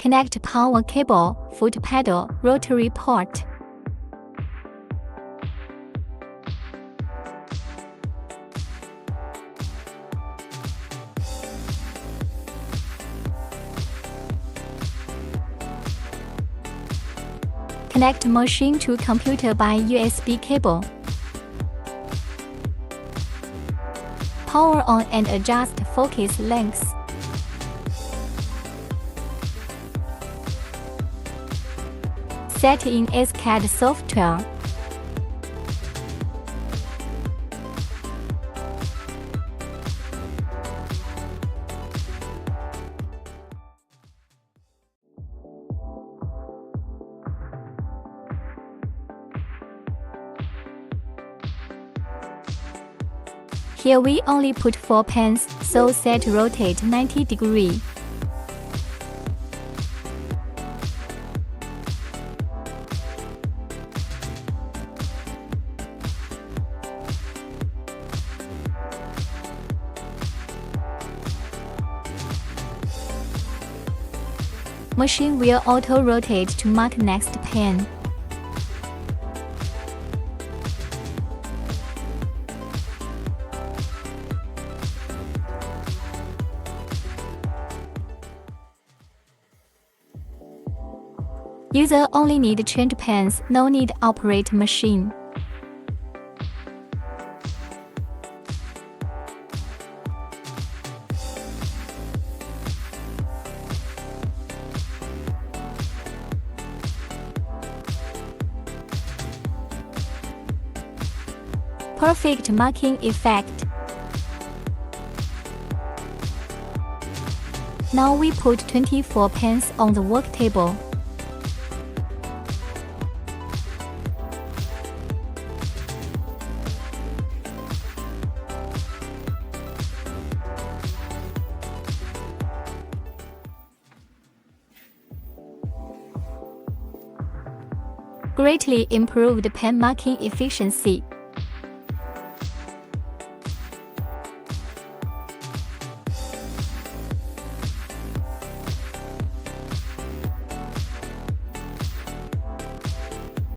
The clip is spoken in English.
Connect power cable, foot pedal, rotary port. Connect machine to computer by USB cable. Power on and adjust focus lengths. Set in SCAD software. Here we only put 4 pins, so set rotate 90 degrees. Machine will auto-rotate to mark next pin. User only need change pins, no need operate machine. Perfect marking effect. Now we put 24 pins on the worktable. Greatly improved pin marking efficiency.